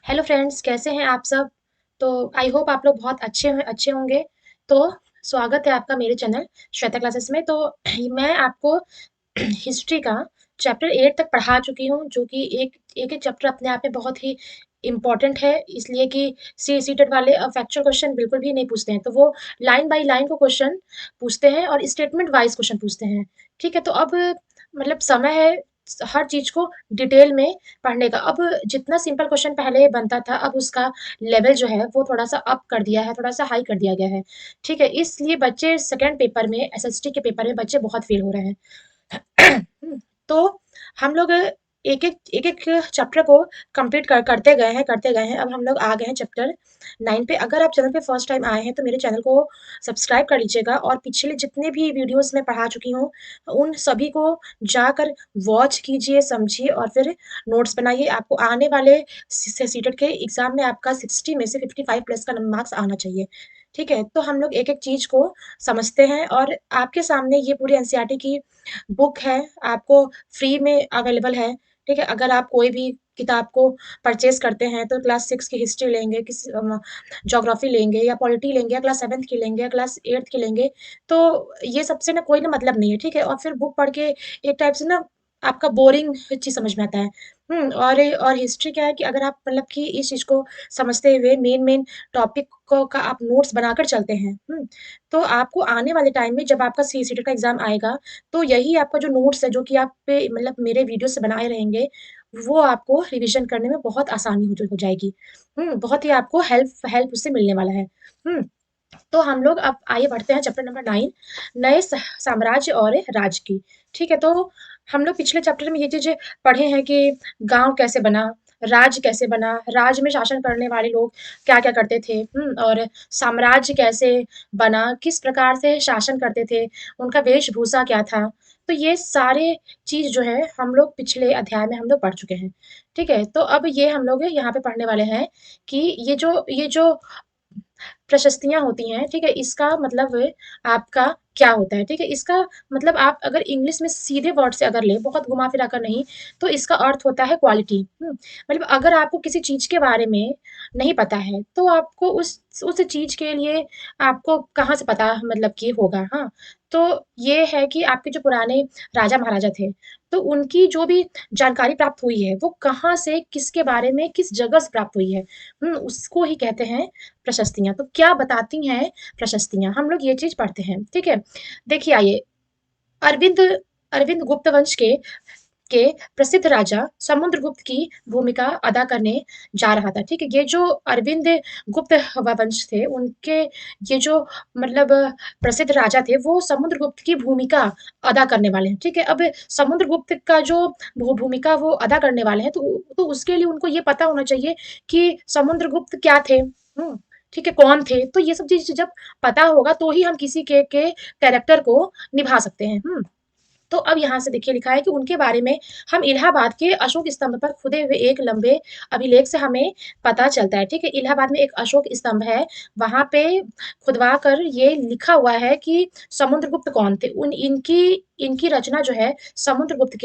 Hello friends, कैसे हैं आप सब? तो आई होप आप लोग बहुत अच्छे होंगे। तो स्वागत है आपका मेरे चैनल श्वेता क्लासेस में। तो मैं आपको हिस्ट्री का चैप्टर 8 तक पढ़ा चुकी हूँ, जो कि एक चैप्टर अपने आप में बहुत ही इम्पोर्टेंट है, इसलिए कि सी सीटेट वाले फैक्चुअल क्वेश्चन बिल्कुल भी नहीं पूछते हैं। तो वो लाइन बाय लाइन को क्वेश्चन पूछते हैं और स्टेटमेंट वाइज क्वेश्चन पूछते हैं। ठीक है, तो अब मतलब समय है हर चीज को डिटेल में पढ़ने का। अब जितना सिंपल क्वेश्चन पहले बनता था, अब उसका लेवल जो है वो थोड़ा-सा अप कर दिया है, थोड़ा-सा हाई कर दिया गया है। ठीक है? इसलिए बच्चे सेकंड पेपर में एसएसटी के पेपर में बच्चे बहुत फेल हो रहे हैं। तो हम लोग एक-एक चैप्टर को कंप्लीट करते गए हैं। अब हम लोग आ गए हैं चैप्टर 9 पे। अगर आप चैनल पे फर्स्ट टाइम आए हैं तो मेरे चैनल को सब्सक्राइब कर लीजिएगा और पिछले जितने भी वीडियोस मैं पढ़ा चुकी हूँ, उन सभी को जाकर वॉच कीजिए, समझिए और फिर नोट्स बनाइए। आपको आने वाले सीटेट के एग्जाम में आपका 60 में से 55 प्लस का मार्क्स आना चाहिए। ठीक है? तो हम लोग एक-एक चीज़ को समझते हैं और आपके सामने ये पूरी एनसीईआरटी की बुक है, आपको फ्री में अवेलेबल है। ठीक है? अगर आप कोई भी किताब को परचेज़ करते हैं तो क्लास 6 की हिस्ट्री लेंगे, ज्योग्राफी लेंगे या पॉलिटी लेंगे या क्लास 7th की लेंगे या क्लास 8th की लेंगे, तो ये सबसे ना कोई ना मतलब नहीं है। ठीक है? और फिर बुक पढ़ के एक टाइप से ना आपका बोरिंग चीज़ समझ में आता है। और हिस्ट्री क्या है कि अगर आप मतलब कि इस चीज़ को समझते हुए मेन-मेन टॉपिक को का आप नोट्स बनाकर चलते हैं, तो आपको आने वाले टाइम में जब आपका सीटेट का एग्ज़ाम आएगा, तो यही आपका जो नोट्स है, जो कि आप पे मतलब मेरे वीडियो से बनाए रहेंगे, वो आपको रिवीजन करने में बहुत आसानी हो जाएगी। बहुत ही आपको हेल्प हेल्प उससे मिलने वाला है। हुँ। तो हम लोग अब आइए बढ़ते हैं चैप्टर नंबर 9, नए साम्राज्य और राज की। ठीक है, तो हम लोग पिछले चैप्टर में ये चीज़ें पढ़े हैं कि गाँव कैसे बना, राज कैसे बना, राज में शासन करने वाले लोग क्या-क्या करते थे, और साम्राज्य कैसे बना, किस प्रकार से शासन करते थे, उनका वेशभूषा क्या था। तो ये सारे चीज़ जो है हम लोग पिछले अध्याय में हम लोग पढ़ चुके हैं। ठीक है, तो अब ये हम लोग यहाँ पे पढ़ने वाले हैं कि ये जो प्रशस्तियाँ होती हैं, ठीक है? इसका मतलब आपका क्या होता है, ठीक है? इसका मतलब आप अगर इंग्लिश में सीधे वर्ड से अगर लें, बहुत घुमा-फिरा कर नहीं, तो इसका अर्थ होता है क्वालिटी, मतलब अगर आपको किसी चीज़ के बारे में नहीं पता है, तो आपको उस चीज़ के लिए आपको कहाँ से पता मतलब कि होगा, हाँ? तो ये है कि आपके जो पुराने राजा-महाराजा थे, तो उनकी जो भी जानकारी प्राप्त हुई है, वो कहाँ से, किसके बारे में, किस जगह से प्राप्त हुई है, उसको ही कहते हैं प्रशस्तियाँ। तो क्या बताती हैं प्रशस्तियाँ? हम लोग ये चीज़ पढ़ते हैं, ठीक है? देखिए आइए, अरविंद अरविंद गुप्त वंश के प्रसिद्ध राजा समुद्रगुप्त की भूमिका अदा करने जा रहा था, ठीक है? ये जो अरविंद गुप्त वंश थे, उनके ये जो मतलब प्रसिद्ध राजा थे, वो समुद्रगुप्त की भूमिका अदा करने वाले हैं, ठीक है? अब समुद्रगुप्त का जो भूमिका वो अदा करने वाले हैं, तो उसके लिए उनको ये पता होना चाहिए कि समुद्रगुप्त क्या थे, ठीक है? कौन थे? तो ये सब चीज़ जब पता होगा, तो ही हम किसी के कैरेक्टर को निभा सकते हैं, तो अब यहाँ से देखिए लिखा है कि उनके बारे में हम इलाहाबाद के अशोक स्तंभ पर खुदे हुए एक लंबे अभिलेख से हमें पता चलता है, ठीक है? इलाहाबाद में एक अशोक स्तंभ है, वहाँ पे खुदवा कर ये लिखा हुआ है कि समुद्रगुप्त कौन थे। उन इनकी इनकी रचना जो है समुद्रगुप्त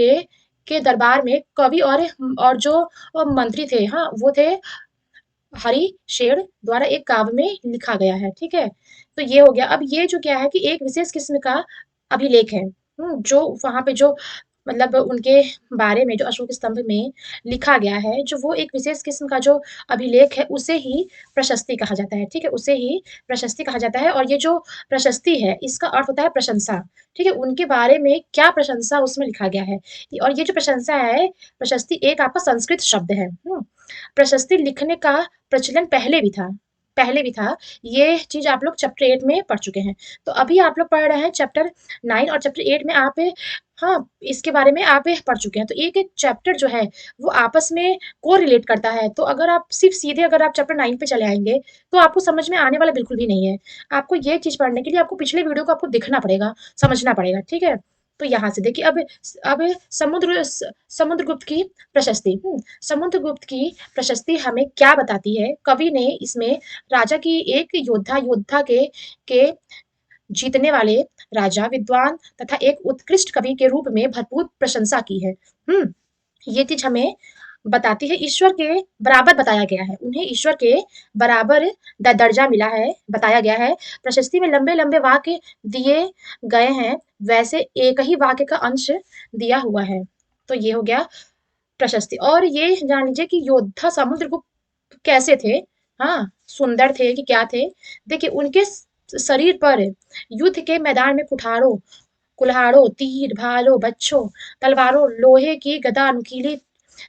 के दरबार में कवि और जो मंत्री थे, हाँ, वो थे हरिशेर द्वारा एक काव्य में लिखा गया है, ठीक है? तो ये हो गया। अब ये जो क्या है कि एक विशेष किस्म का अभिलेख है, जो वहाँ पे जो मतलब उनके बारे में जो अशोक स्तंभ में लिखा गया है, जो वो एक विशेष किस्म का जो अभिलेख है, उसे ही प्रशस्ति कहा जाता है, ठीक है? उसे ही प्रशस्ति कहा जाता है और ये जो प्रशस्ति है, इसका अर्थ होता है प्रशंसा, ठीक है? उनके बारे में क्या प्रशंसा उसमें लिखा गया है और ये जो प्रशंसा है, प्रशस्ति एक आपका संस्कृत शब्द है, प्रशस्ति लिखने का प्रचलन पहले भी था। ये चीज़ आप लोग चैप्टर 8 में पढ़ चुके हैं। तो अभी आप लोग पढ़ रहे हैं चैप्टर 9 और चैप्टर 8 में आप हाँ, इसके बारे में आप पढ़ चुके हैं। तो एक-एक चैप्टर जो है, वो आपस में कोरिलेट करता है। तो अगर आप सिर्फ़ सीधे अगर आप चैप्टर 9 पे चले आएँगे, तो आपको समझ में आने वाला बिल्कुल भी नहीं है। आपको ये चीज़ पढ़ने के लिए आपको पिछले वीडियो को आपको देखना पड़ेगा, समझना पड़ेगा, ठीक है? तो यहाँ से देखिए अब समुद्रगुप्त की प्रशस्ति, समुद्रगुप्त की प्रशस्ति हमें क्या बताती है? कवि ने इसमें राजा की एक योद्धा के जीतने वाले राजा, विद्वान तथा एक उत्कृष्ट कवि के रूप में भरपूर प्रशंसा की है। हुँ, ये चीज़ हमें बताती है, ईश्वर के बराबर बताया गया है, उन्हें ईश्वर के बराबर दर्जा मिला है, बताया गया है। प्रशस्ति में लंबे लंबे वाक्य दिए गए हैं, वैसे एक ही वाक्य का अंश दिया हुआ है। तो ये हो गया प्रशस्ति। और ये जान लीजिए कि योद्धा समुद्रगुप्त कैसे थे। हाँ, सुंदर थे कि क्या थे। देखिए उनके शरीर पर युद्ध के मैदान में कुल्हाड़ों, तीर, भालों, बच्छों, तलवारों, लोहे की गदा, नुकीली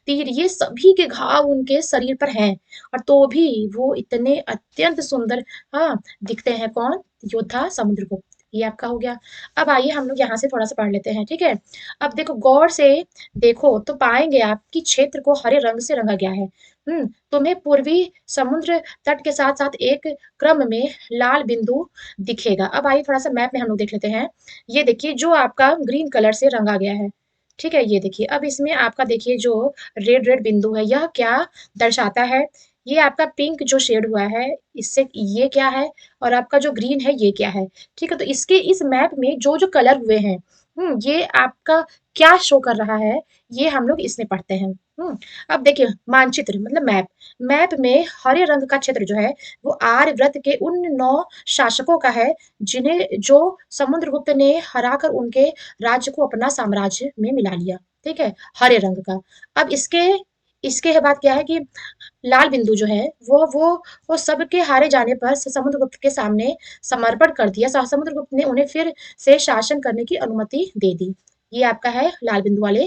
तीर, ये सभी के घाव उनके शरीर पर हैं। और तो भी वो इतने अत्यंत सुंदर, हाँ, दिखते हैं। कौन? योद्धा समुद्रगुप्त। ये आपका हो गया। अब आइए हम लोग यहाँ से थोड़ा सा पढ़ लेते हैं, ठीक है। अब देखो गौर से देखो तो पाएंगे आप कि क्षेत्र को हरे रंग से रंगा गया है। तुम्हें पूर्वी समुद्र तट के साथ साथ एक क्रम में लाल बिंदु दिखेगा। अब आइए थोड़ा सा मैप में हम लोग देख लेते हैं। ये देखिए जो आपका ग्रीन कलर से रंगा गया है, ठीक है। ये देखिए अब इसमें आपका देखिए जो रेड रेड बिंदु है, यह क्या दर्शाता है? ये आपका पिंक जो शेड हुआ है, इससे ये क्या है? और आपका जो ग्रीन है ये क्या है? ठीक है, तो इसके इस मैप में जो जो कलर हुए हैं, ये आपका क्या शो कर रहा है, ये हम लोग इसमें पढ़ते हैं। अब देखिए मानचित्र मतलब मैप। मैप में हरे रंग का क्षेत्र जो है वो आर्यव्रत के उन 9 शासकों का है, जिन्हें जो समुद्रगुप्त ने हराकर उनके राज्य को अपना साम्राज्य में मिला लिया। ठीक है, हरे रंग का। अब इसके इसके बाद क्या है कि लाल बिंदु जो है वो सबके हारे जाने पर समुद्रगुप्त के सामने समर्पण कर दिया। समुद्रगुप्त ने उन्हें फिर से शासन करने की अनुमति दे दी। ये आपका है लाल बिंदु वाले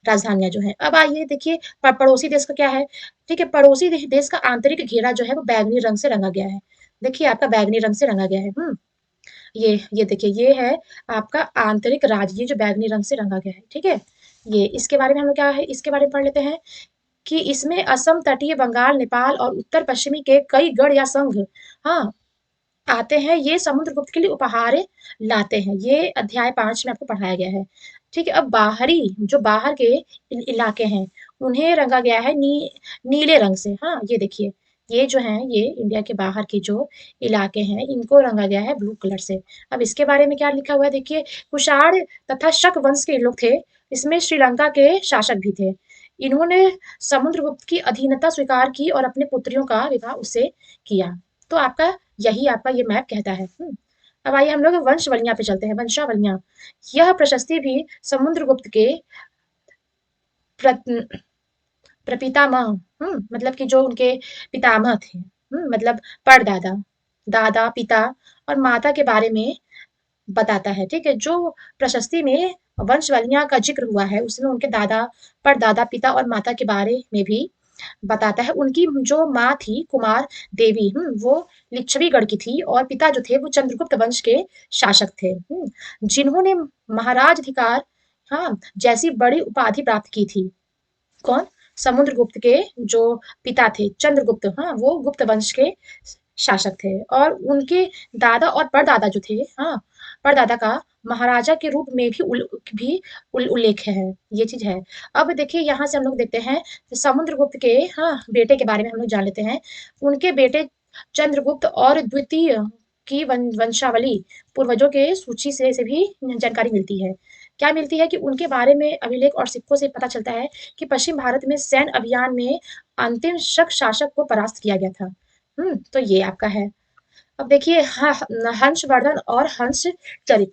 राजधानियां जो है। अब आइए देखिए पड़ोसी देश का क्या है। ठीक है, पड़ोसी देश का आंतरिक घेरा जो है वो बैंगनी रंग से रंगा गया है। देखिए आपका बैंगनी रंग से रंगा गया है। ये देखिए ये है आपका आंतरिक राज्य, ये जो बैंगनी रंग से रंगा गया है। ठीक है, ये इसके बारे में हम लोग क्या है इसके बारे में पढ़ लेते हैं कि इसमें असम तटीय बंगाल, नेपाल और उत्तर पश्चिमी के कई गढ़ या संघ, हाँ, आते हैं। ये समुद्रगुप्त के लिए उपहार लाते हैं। ये अध्याय 5 में आपको पढ़ाया गया है। ठीक है, अब जो बाहर के इलाके हैं, उन्हें रंगा गया है नीले रंग से। हाँ, ये देखिए ये जो है ये इंडिया के बाहर के जो इलाके हैं, इनको रंगा गया है ब्लू कलर से। अब इसके बारे में क्या लिखा हुआ है देखिए, कुषाण तथा शक वंश के लोग थे। इसमें श्रीलंका के शासक भी थे। इन्होंने समुद्रगुप्त की अधीनता स्वीकार की और अपने पुत्रियों का विवाह उससे किया। तो आपका यही आपका ये मैप कहता है। अब आइए हम लोग वंशावलियां पे चलते हैं। वंशावलियां, यह प्रशस्ति भी समुद्रगुप्त के प्र, प्रपितामह, मतलब कि जो उनके पितामह थे, मतलब परदादा, दादा, पिता और माता के बारे में बताता है। ठीक है, जो प्रशस्ति में वंशावलियां का जिक्र हुआ है उसमें उनके दादा, परदादा, पिता और माता के बारे में भी बताता है। उनकी जो माँ थी कुमार देवी, वो लिच्छवीगढ़ की थी और पिता जो थे वो चंद्रगुप्त वंश के शासक थे, जिन्होंने महाराज अधिकार, हाँ, जैसी बड़ी उपाधि प्राप्त की थी। कौन? समुद्रगुप्त के जो पिता थे चंद्रगुप्त, हाँ, वो गुप्त वंश के शासक थे। और उनके दादा और परदादा जो थे, हाँ, परदादा का महाराजा के रूप में भी उल्लेख है। ये चीज है। अब देखिए यहाँ से हम लोग देखते हैं समुद्रगुप्त के, हाँ, बेटे के बारे में हम लोग जान लेते हैं। उनके बेटे चंद्रगुप्त और द्वितीय की वंशावली पूर्वजों के सूची से भी जानकारी मिलती है। क्या मिलती है कि उनके बारे में अभिलेख और सिक्कों से पता चलता है कि पश्चिम भारत में सैन्य अभियान में अंतिम शक शासक को परास्त किया गया था। तो ये आपका है। अब देखिए हंसवर्धन और हंस चरित,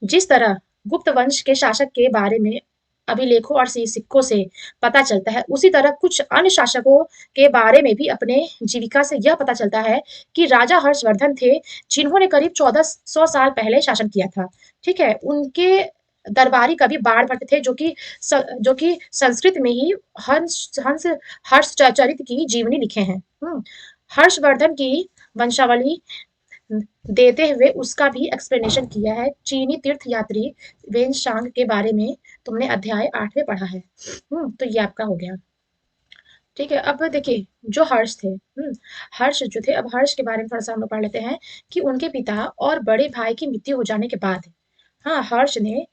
जिस तरह गुप्त वंश के शासक के बारे में अभिलेखों और सिक्कों से पता चलता है, उसी तरह कुछ अन्य शासकों के बारे में भी अपने जीविका से यह पता चलता है कि राजा हर्षवर्धन थे, जिन्होंने करीब 1400 साल पहले शासन किया था। ठीक है, उनके दरबारी कवि बाणभट्ट थे, जो कि संस्कृत में ही हंस हंस हर्ष चरित की जीवनी लिखे हैं। हर्षवर्धन की वंशावली देते हुए उसका भी एक्सप्लेनेशन किया है। चीनी तीर्थ यात्री वेनशांग के बारे में तुमने अध्याय 8 में पढ़ा है। तो ये आपका हो गया। ठीक है, अब देखिए जो हर्ष थे, हर्ष जो थे, अब हर्ष के बारे में थोड़ा सा हम लोग पढ़ लेते हैं कि उनके पिता और बड़े भाई की मृत्यु हो जाने के बाद, हाँ, हर्ष ने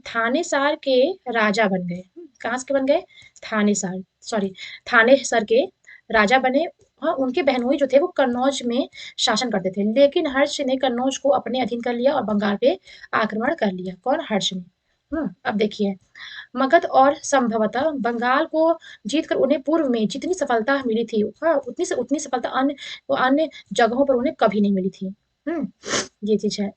थानेसार के राजा बन गए। कहाँ के बन गए? थानेसार, सॉरी, थानेसर के राजा बने। हाँ, उनके बहनोई जो थे वो कन्नौज में शासन करते थे, लेकिन हर्ष ने कन्नौज को अपने अधीन कर लिया और बंगाल पे आक्रमण कर लिया। कौन? हर्ष ने। अब देखिए मगध और संभवतः बंगाल को जीतकर उन्हें पूर्व में जितनी सफलता मिली थी, हाँ, उतनी सफलता अन्य जगहों पर उन्हें कभी नहीं मिली थी। ये चीज है।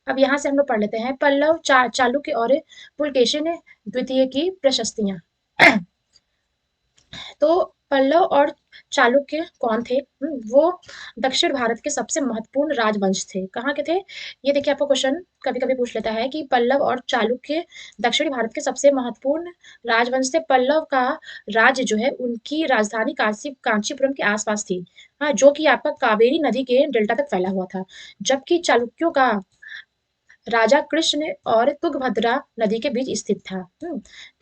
अब यहाँ से हम लोग पढ़ लेते हैं पल्लव, चालुक्य और पुलकेशिन द्वितीय की प्रशस्तियां। तो पल्लव और चालुक्य कौन थे? वो दक्षिण भारत के सबसे महत्वपूर्ण राजवंश थे। कहाँ के थे? ये देखिए, आपको क्वेश्चन कभी कभी पूछ लेता है कि पल्लव और चालुक्य दक्षिण भारत के सबसे महत्वपूर्ण राजवंश थे। पल्लव का राज्य जो है उनकी राजधानी कांचीपुरम के आसपास थी, हाँ, जो कि आपका कावेरी नदी के डेल्टा तक फैला हुआ था। जबकि चालुक्यों का राजा कृष्ण और तुंगभद्रा नदी के बीच स्थित था।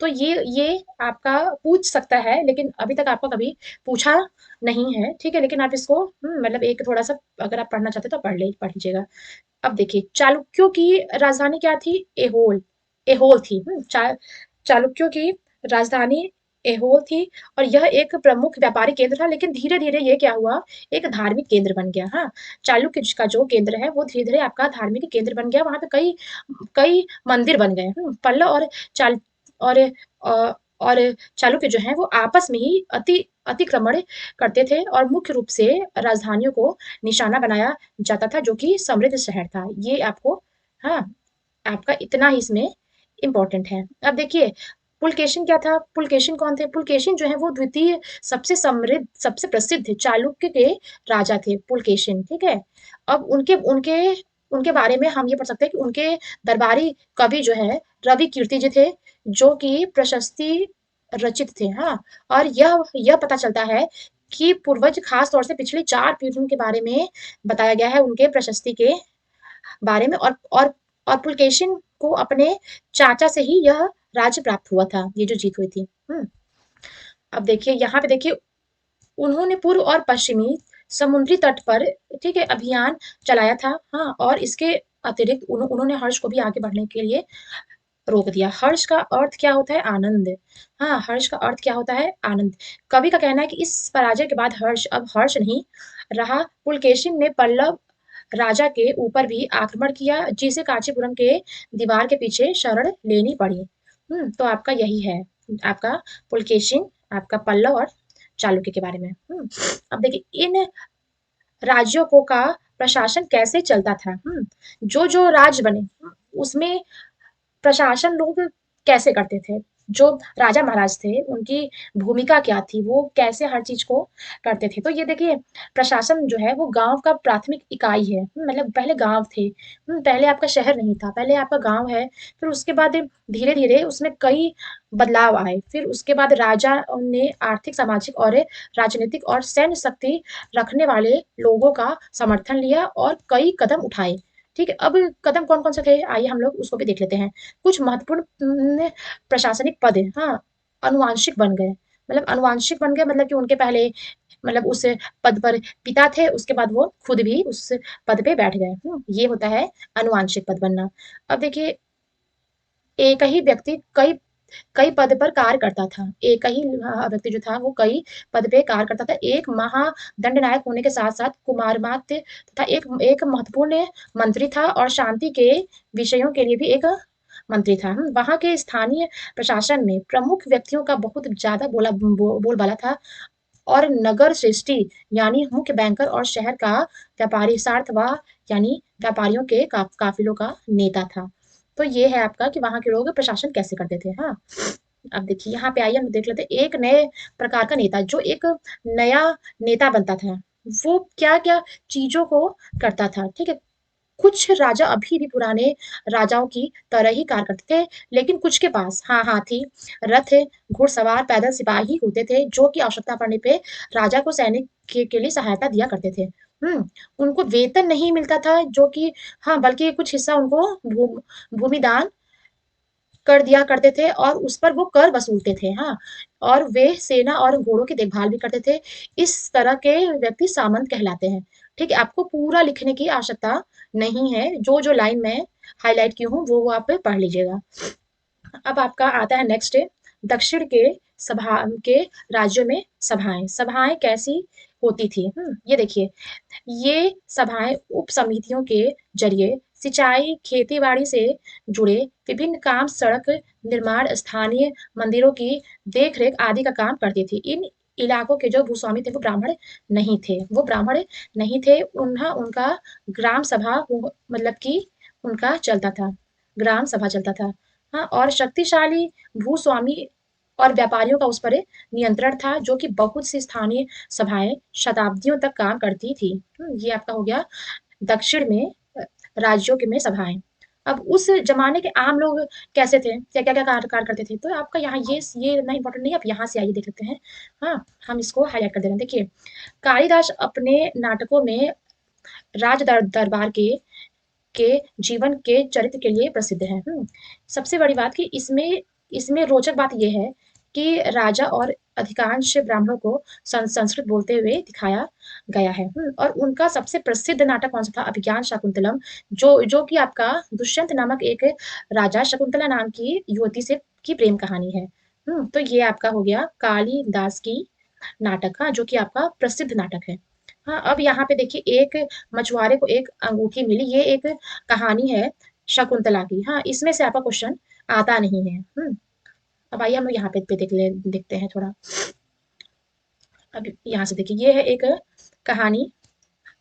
तो ये आपका पूछ सकता है, लेकिन अभी तक आपका कभी पूछा नहीं है, ठीक है। लेकिन आप इसको मतलब एक थोड़ा सा अगर आप पढ़ना चाहते हो तो पढ़ लीजिएगा। अब देखिए, चालुक्यों की राजधानी क्या थी? एहोल। एहोल थी। चालुक्यों की राजधानी एहोल थी, और यह एक प्रमुख व्यापारिक केंद्र था। लेकिन धीरे धीरे ये क्या हुआ, एक धार्मिक केंद्र बन गया। हाँ, चालुक्य का जो केंद्र है वो धीरे धीरे आपका धार्मिक केंद्र बन गया। वहां पे कई कई मंदिर बन गए। पल्लव और चाल और अ, और चालुक्य जो है वो आपस में ही अतिक्रमण करते थे, और मुख्य रूप से राजधानियों को निशाना बनाया जाता था, जो कि समृद्ध शहर था। ये आपको, हाँ, आपका इतना ही इसमें इम्पोर्टेंट है। अब देखिए, पुलकेशिन क्या था? पुलकेशिन कौन थे? पुलकेशिन जो है वो द्वितीय सबसे समृद्ध, सबसे प्रसिद्ध चालुक्य के राजा थे, पुलकेशिन, ठीक है। अब उनके उनके उनके बारे में हम ये पढ़ सकते हैं कि उनके दरबारी कवि जो है रवि कीर्ति जी थे, जो कि प्रशस्ति रचित थे। हाँ, और यह पता चलता है कि पूर्वज, खास तौर से पिछली 4 पीढ़ियों के बारे में बताया गया है उनके प्रशस्ति के बारे में। और पुलकेशिन को अपने चाचा से ही यह राज्य प्राप्त हुआ था, ये जो जीत हुई थी। अब देखिए, यहाँ पे देखिए, उन्होंने पूर्व और पश्चिमी समुद्री तट पर, ठीक है, अभियान चलाया था। हाँ, और इसके अतिरिक्त उन्होंने हर्ष को भी आगे बढ़ने के लिए रोक दिया। हर्ष का अर्थ क्या होता है? आनंद। हाँ, हर्ष का अर्थ क्या होता है? आनंद। कवि का कहना है कि इस पराजय के बाद हर्ष अब हर्ष नहीं रहा। पुलकेशिन ने पल्लव राजा के ऊपर भी आक्रमण किया, जिसे कांचीपुरम के दीवार के पीछे शरण लेनी पड़ी। तो आपका यही है, आपका पुलकेशिन, आपका पल्लव और चालुक्य के बारे में। अब देखिए, इन राज्यों को का प्रशासन कैसे चलता था? जो जो राज्य बने, उसमें प्रशासन लोग कैसे करते थे? जो राजा महाराज थे उनकी भूमिका क्या थी? वो कैसे हर चीज को करते थे? तो ये देखिए, प्रशासन जो है वो गांव का प्राथमिक इकाई है। मतलब पहले गांव थे, पहले आपका शहर नहीं था, पहले आपका गांव है। फिर उसके बाद धीरे धीरे उसमें कई बदलाव आए। फिर उसके बाद राजा ने आर्थिक, सामाजिक और राजनीतिक और सैन्य शक्ति रखने वाले लोगों का समर्थन लिया और कई कदम उठाए। ठीक है, अब कदम कौन कौन से थे, आइए हम लोग उसको भी देख लेते हैं। कुछ महत्वपूर्ण प्रशासनिक पद है, हाँ, अनुवांशिक बन गए। मतलब अनुवांशिक बन गए, मतलब कि उनके पहले, मतलब उस पद पर पिता थे, उसके बाद वो खुद भी उस पद पे बैठ गए। ये होता है अनुवांशिक पद बनना। अब देखिए, एक ही व्यक्ति कई कई पद पर कार्य करता था। एक ही व्यक्ति जो था वो कई पद पे कार्य करता था। एक महादंडनायक होने के साथ साथ कुमारमात्य तथा एक महत्वपूर्ण मंत्री था, और शांति के विषयों के लिए भी एक मंत्री था। वहां के स्थानीय प्रशासन में प्रमुख व्यक्तियों का बहुत ज्यादा बोलबाला था, और नगर श्रेष्ठी यानी मुख्य बैंकर और शहर का व्यापारी सार्थवा यानी व्यापारियों के काफिलों का नेता था। तो ये है आपका कि वहां के लोग प्रशासन कैसे करते थे। हाँ, अब देखिए, यहाँ पे आइए हम देख लेते हैं एक नए प्रकार का नेता, जो एक नया नेता बनता था। वो क्या क्या चीजों को करता था, ठीक है। कुछ राजा अभी भी पुराने राजाओं की तरह ही कार्य करते थे, लेकिन कुछ के पास, हाँ, हाथी, रथ, घुड़सवार, पैदल सिपाही होते थे, जो कि आवश्यकता पड़ने पे राजा को सैनिक के लिए सहायता दिया करते थे। उनको वेतन नहीं मिलता था, जो कि, हाँ, बल्कि कुछ हिस्सा उनको भूमि दान कर दिया करते थे, और उस पर वो कर वसूलते थे। हाँ, और वे सेना और घोड़ों की देखभाल भी करते थे। इस तरह के व्यक्ति सामंत कहलाते हैं। ठीक है, आपको पूरा लिखने की आवश्यकता नहीं है, जो जो लाइन में हाईलाइट की हूँ वो आप पढ़ लीजिएगा। अब आपका आता है नेक्स्ट, दक्षिण के सभा के राज्यों में सभाएं। सभाएं कैसी होती थी? ये देखिए, ये सभाएं उप समितियों के जरिए सिंचाई, खेती-बाड़ी से जुड़े विभिन्न काम, सड़क निर्माण, स्थानीय मंदिरों की देख-रेख आदि का काम करती थी। इन इलाकों के जो भूस्वामी थे वो ब्राह्मण नहीं थे, वो ब्राह्मण नहीं थे। उन्हा उनका ग्राम सभा मतलब कि उनका चलता था, ग्राम सभा चलता था। हाँ, और शक्तिशाली भूस्वामी और व्यापारियों का उस पर नियंत्रण था, जो कि बहुत सी स्थानीय सभाएँ शताब्दियों तक काम करती थी। ये आपका हो गया दक्षिण में राज्यों के में सभाएँ। अब उस ज़माने के आम लोग कैसे थे? क्या-क्या कार्य करते थे? तो आपका यहाँ ये इतना इम्पोर्टेंट नहीं है, आप यहाँ से आइए देख लेते हैं। हाँ, हम इसको हाइलाइट कर दे रहे हैं। देखिए, कालिदास अपने नाटकों में राज दरबार के जीवन के चरित्र के लिए प्रसिद्ध है। सबसे बड़ी बात कि इसमें इसमें रोचक बात ये है कि राजा और अधिकांश ब्राह्मणों को संस्कृत बोलते हुए दिखाया गया है। और उनका सबसे प्रसिद्ध नाटक कौन सा था? अभिज्ञान शाकुंतलम, जो कि आपका दुष्यंत नामक एक राजा शकुंतला नाम की युवती से की प्रेम कहानी है। तो ये आपका हो गया कालिदास की नाटक, हाँ, जो कि आपका प्रसिद्ध नाटक है। हाँ, अब यहाँ पे देखिए एक मछुआरे को एक अंगूठी मिली, ये एक कहानी है शकुंतला की। हाँ, इसमें से आपका क्वेश्चन आता नहीं है। अब आइए हम लोग यहाँ पे देखते हैं थोड़ा। अब यहाँ से देखिए, ये है एक कहानी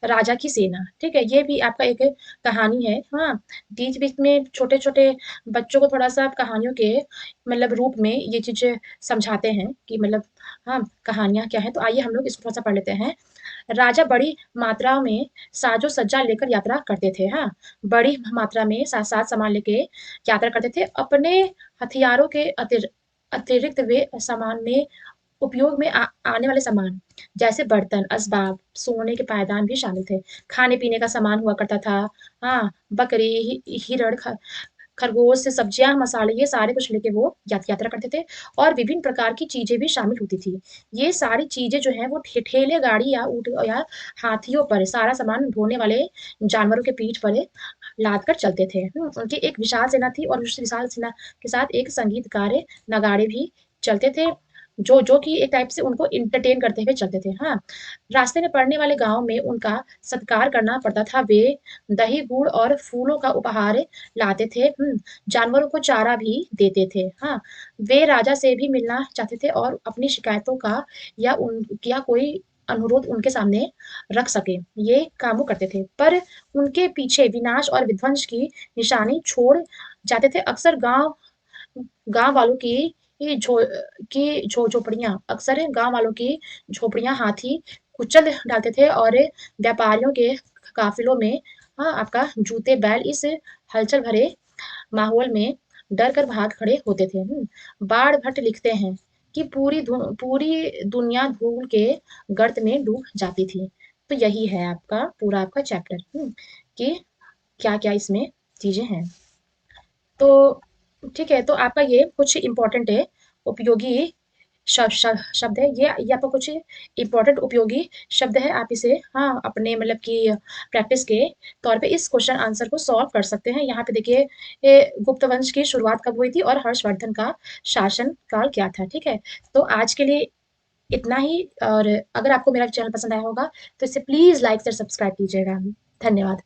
राजा की सेना, ठीक है? ये भी आपका एक कहानी है, हाँ। बीच-बीच में छोटे-छोटे बच्चों को थोड़ा-सा कहानियों के मतलब रूप में ये चीज़ें समझाते हैं कि मतलब हाँ, कहानियाँ क्या हैं। तो आइए हम लोग इसको थोड़ा-सा पढ़ लेते हैं। राजा बड़ी मात्रा में साजो-सज्जा लेकर यात्रा करते थे, हाँ। बड़ी मात्रा में साज-सामान लेके यात्रा करते थे। अपने हथियारों के अतिरिक्त वे सामान में उपयोग में आने वाले सामान, जैसे बर्तन, असबाब, सोने के पायदान भी शामिल थे। खाने-पीने का सामान हुआ करता था। हाँ, बकरी, हिरण, खरगोश से सब्जियाँ, मसाले, ये सारे कुछ लेके वो यात्रा करते थे और विभिन्न प्रकार की चीज़ें भी शामिल होती थी। ये सारी चीज़ें जो हैं वो ठेले, गाड़ी या ऊँट या हाथियों पर सारा सामान ढोने वाले जानवरों के पीठ पर लाद कर चलते थे। उनकी एक विशाल सेना थी और उस विशाल सेना के साथ एक संगीतकार, नगाड़े भी चलते थे, जो कि एक टाइप से उनको एंटरटेन करते हुए चलते थे। हाँ, रास्ते में पड़ने वाले गाँव में उनका सत्कार करना पड़ता था। वे दही, गुड़ और फूलों का उपहार लाते थे। जानवरों को चारा भी देते थे। हाँ, वे राजा से भी मिलना चाहते थे और अपनी शिकायतों का या कोई अनुरोध उनके सामने रख सकें, ये काम वो करते थे। पर उनके पीछे विनाश और विध्वंस की निशानी छोड़ जाते थे। अक्सर गाँव गाँव वालों की झोपड़ियाँ, अक्सर गाँव वालों की झोपड़ियाँ हाथी कुचल डालते थे और व्यापारियों के काफ़िलों में हाँ, आपका जूते बैल इस हलचल भरे माहौल में डर कर भाग खड़े होते थे। बाण भट्ट लिखते हैं कि पूरी दुनिया धूल के गर्त में डूब जाती थी। तो यही है आपका पूरा आपका चैप्टर, कि क्या-क्या इसमें चीज़ें हैं। तो ठीक है, तो आपका ये कुछ इम्पोर्टेंट है, उपयोगी शब्द है। ये आपका कुछ इम्पोर्टेंट उपयोगी शब्द है। आप इसे हाँ, अपने मतलब कि प्रैक्टिस के तौर पे इस क्वेश्चन आंसर को सॉल्व कर सकते हैं। यहाँ पे देखिए गुप्त वंश की शुरुआत कब हुई थी और हर्षवर्धन का शासन काल क्या था, ठीक है? तो आज के लिए इतना ही, और अगर आपको मेरा चैनल पसंद आया होगा, तो इसे प्लीज़ लाइक और सब्सक्राइब कीजिएगा। धन्यवाद।